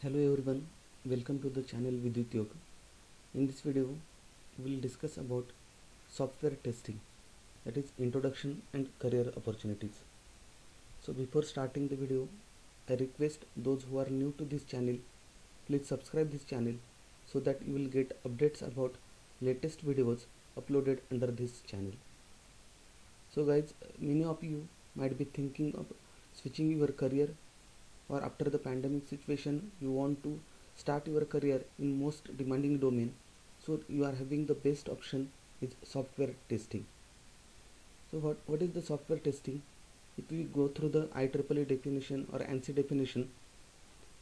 Hello everyone, welcome to the channel Vidyut Yoga. In this video, we will discuss about software testing, that is introduction and career opportunities. So before starting the video, I request those who are new to this channel, please subscribe this channel so that you will get updates about latest videos uploaded under this channel. So guys, many of you might be thinking of switching your career, or after the pandemic situation you want to start your career in most demanding domain, so you are having the best option is software testing. So what is the software testing? If we go through the IEEE definition or ANSI definition,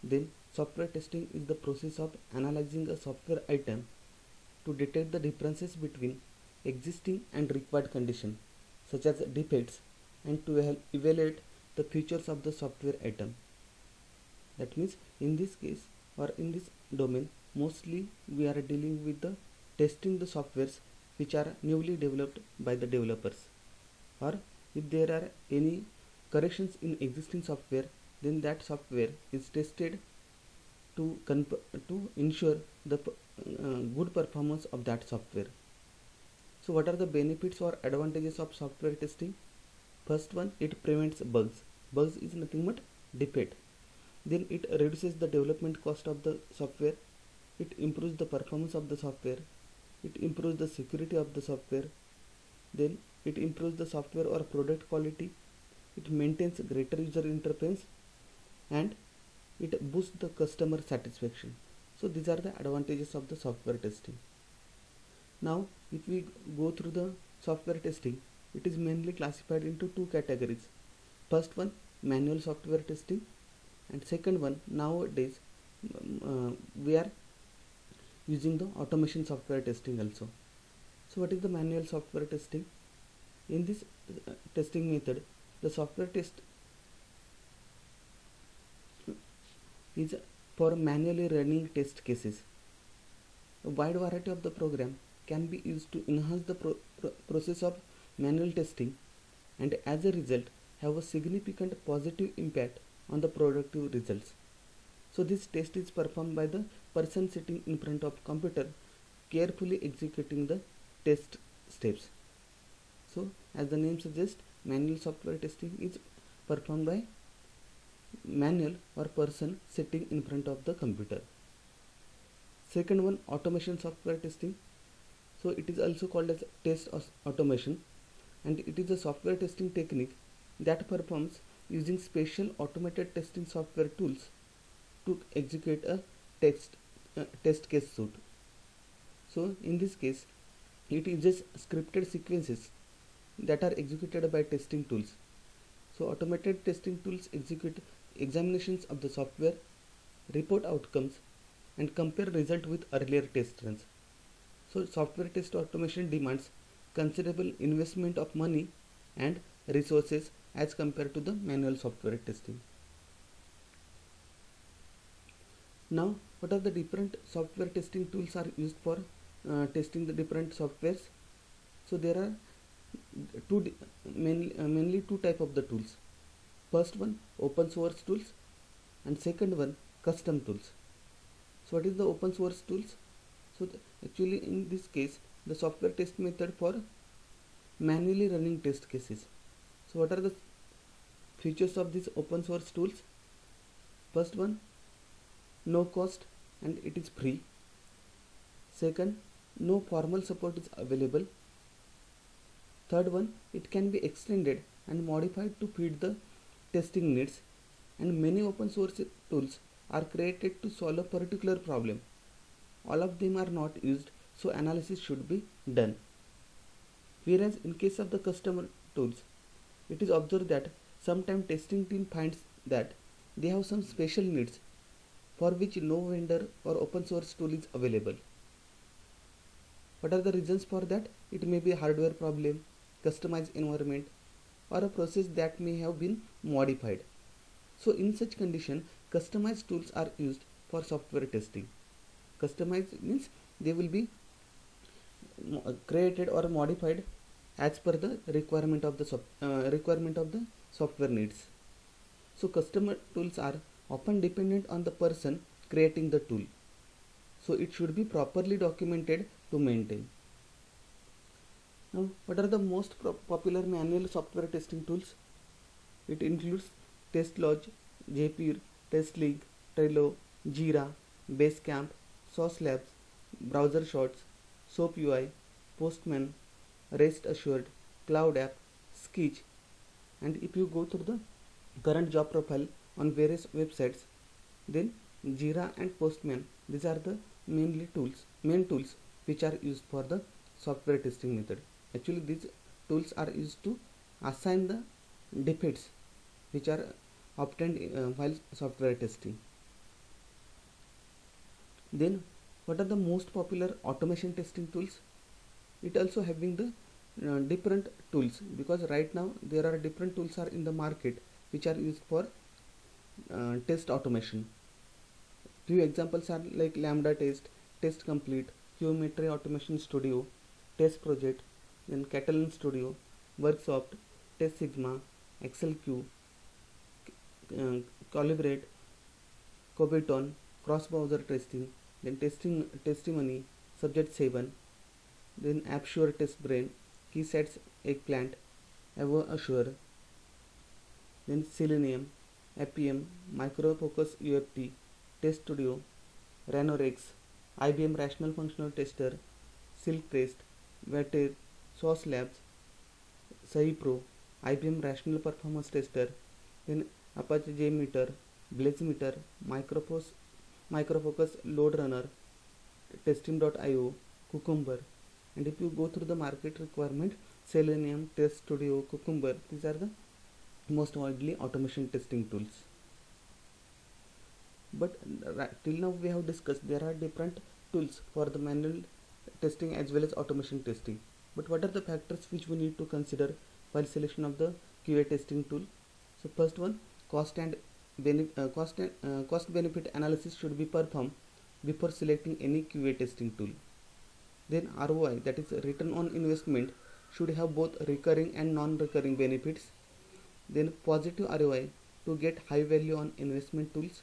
then software testing is the process of analyzing a software item to detect the differences between existing and required condition such as defects, and to evaluate the features of the software item. That means in this case or in this domain, mostly we are dealing with the testing the softwares which are newly developed by the developers, or if there are any corrections in existing software, then that software is tested to ensure the good performance of that software. So what are the benefits or advantages of software testing? First one, it prevents bugs. Bugs is nothing but defect. Then it reduces the development cost of the software, it improves the performance of the software, it improves the security of the software, then it improves the software or product quality, it maintains greater user interface, and it boosts the customer satisfaction. So these are the advantages of the software testing. Now if we go through the software testing, it is mainly classified into two categories. First one, manual software testing, and second one, nowadays we are using the automation software testing also. So what is the manual software testing? In this testing method, the software test is for manually running test cases. A wide variety of the program can be used to enhance the process of manual testing, and as a result have a significant positive impact on the productive results. So this test is performed by the person sitting in front of computer, carefully executing the test steps. So as the name suggests, manual software testing is performed by manual or person sitting in front of the computer. Second one, automation software testing. So it is also called as test automation, and it is a software testing technique that performs using special automated testing software tools to execute a test case suite. So in this case, it uses scripted sequences that are executed by testing tools. So automated testing tools execute examinations of the software, report outcomes, and compare result with earlier test runs. So software test automation demands considerable investment of money and resources as compared to the manual software testing. Now what are the different software testing tools are used for testing the different softwares? So there are mainly two type of the tools. First one, open source tools, and second one, custom tools. So what is the open source tools? So actually in this case, the software test method for manually running test cases. So what are the features of these open source tools? First one, no cost and it is free. Second, no formal support is available. Third one, it can be extended and modified to fit the testing needs, and many open source tools are created to solve a particular problem. All of them are not used, so analysis should be done. Whereas in case of the customer tools, it is observed that sometimes testing team finds that they have some special needs for which no vendor or open source tool is available. What are the reasons for that? It may be a hardware problem, customized environment, or a process that may have been modified. So in such condition, customized tools are used for software testing. Customized means they will be created or modified as per the requirement of the software needs. So customer tools are often dependent on the person creating the tool. So it should be properly documented to maintain. Now, what are the most popular manual software testing tools? It includes TestLodge, Zapier, TestLeague, Trello, Jira, Basecamp, Sauce Labs, BrowserShorts, SoapUI, Postman, Rest Assured, Cloud App, Sketch. And if you go through the current job profile on various websites, then Jira and Postman, these are the main tools which are used for the software testing method. Actually, these tools are used to assign the defects which are obtained while software testing. Then what are the most popular automation testing tools? It also having the different tools, because right now there are different tools are in the market which are used for test automation. Few examples are like Lambda Test, Test Complete, Geometry Automation Studio, Test Project, then Catalan Studio, Worksoft, Test Sigma, ExcelQ, Calibrate, Cobeton, Cross Browser Testing, then Testimony, Subject 7, then AppSure Test Brain, KeySets Eggplant, Evo Assure, then Selenium, Appium, Micro Focus UFT, Test Studio, Ranorex, IBM Rational Functional Tester, Silk Test, Vatir, Sauce Labs, SahiPro, IBM Rational Performance Tester, then Apache JMeter, BlazeMeter, Microfocus Load Runner, Testim.io, Cucumber. And if you go through the market requirement, Selenium, Test Studio, Cucumber, these are the most widely automation testing tools. But till now we have discussed there are different tools for the manual testing as well as automation testing. But what are the factors which we need to consider while selection of the QA testing tool? So first one, cost benefit analysis should be performed before selecting any QA testing tool. Then ROI, that is return on investment, should have both recurring and non-recurring benefits. Then positive ROI, to get high value on investment tools.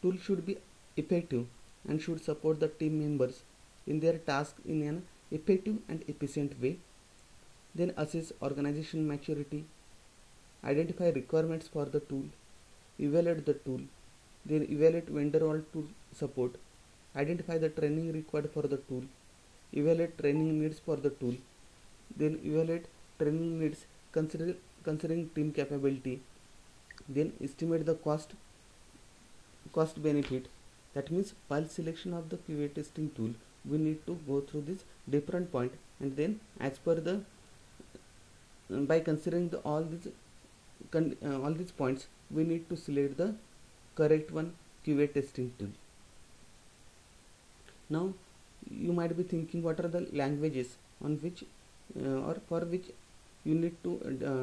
Tool should be effective and should support the team members in their task in an effective and efficient way. Then assess organization maturity, identify requirements for the tool, evaluate the tool, then evaluate vendor or tool support, identify the training required for the tool, evaluate training needs for the tool, then evaluate training needs considering team capability, then estimate the cost benefit. That means while selection of the QA testing tool, we need to go through this different point, and then as per the by considering all these points, we need to select the correct one QA testing tool. Now you might be thinking, what are the languages on which or for which you need to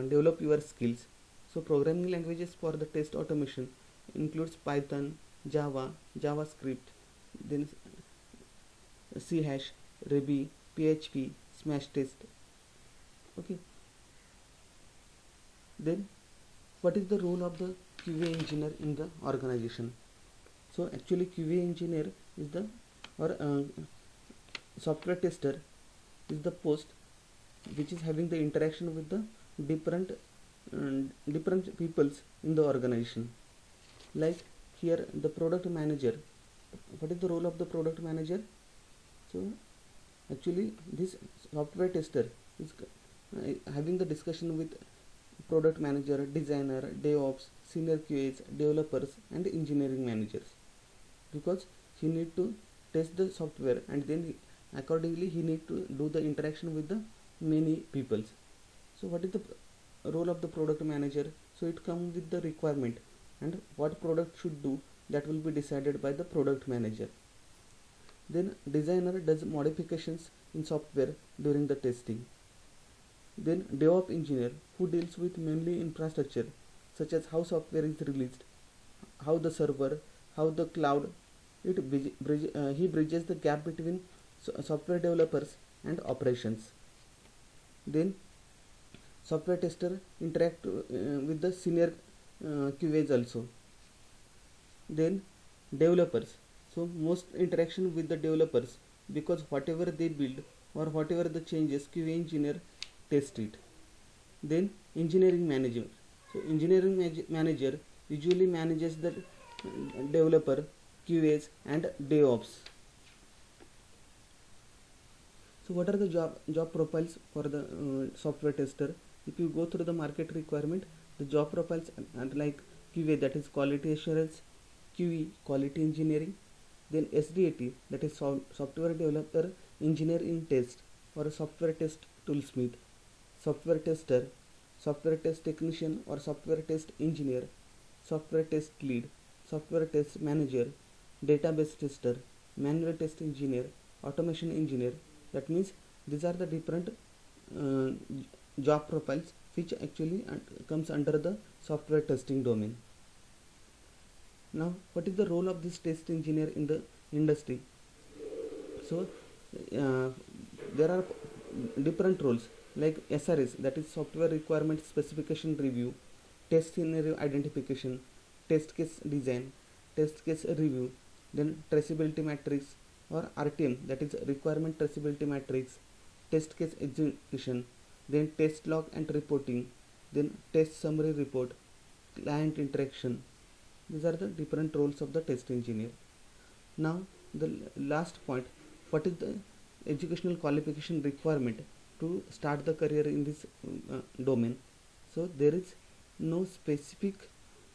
develop your skills? So programming languages for the test automation includes Python, Java, JavaScript, then C#, Ruby, PHP, Smash Test. Okay. Then what is the role of the QA engineer in the organization? So actually QA engineer is the software tester is the post which is having the interaction with the different peoples in the organization. Like here the product manager. What is the role of the product manager? So actually this software tester is having the discussion with product manager, designer, DevOps, senior QAs, developers and engineering managers, because he need to test the software and then accordingly he need to do the interaction with the many peoples. So what is the role of the product manager? So it comes with the requirement, and what product should do, that will be decided by the product manager. Then designer does modifications in software during the testing. Then DevOps engineer, who deals with mainly infrastructure such as how software is released, how the server, how the cloud. He bridges the gap between software developers and operations. Then software tester interact with the senior QAs also. Then developers. So most interaction with the developers, because whatever they build or whatever the changes, QA engineer test it. Then engineering manager. So engineering manager usually manages the developer, QAs and DevOps. So what are the job profiles for the software tester? If you go through the market requirement, the job profiles are like QA, that is quality assurance, QE quality engineering, then SDAT, that is software developer engineer in test or a software test toolsmith, software tester, software test technician or software test engineer, software test lead, software test manager, database tester, manual test engineer, automation engineer. That means these are the different uh, job profiles which actually comes under the software testing domain. Now what is the role of this test engineer in the industry? So uh, there are different roles like SRS, that is software requirement specification review, test scenario identification, test case design, test case review, then traceability matrix or RTM, that is requirement traceability matrix, test case execution, then test log and reporting, then test summary report, client interaction. These are the different roles of the test engineer. Now the last point, what is the educational qualification requirement to start the career in this domain? So there is no specific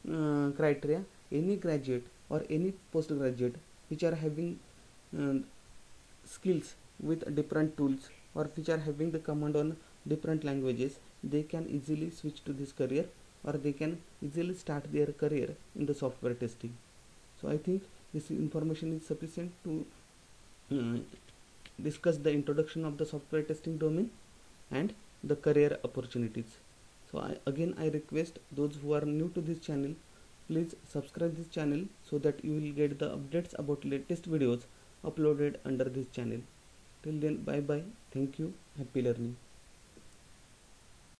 criteria. Any graduate or any postgraduate which are having uh, skills with different tools or which are having the command on different languages, they can easily switch to this career or they can easily start their career in the software testing. So I think this information is sufficient to uh, discuss the introduction of the software testing domain and the career opportunities. So I request those who are new to this channel, please subscribe this channel so that you will get the updates about latest videos uploaded under this channel. Till then, bye bye, thank you, happy learning.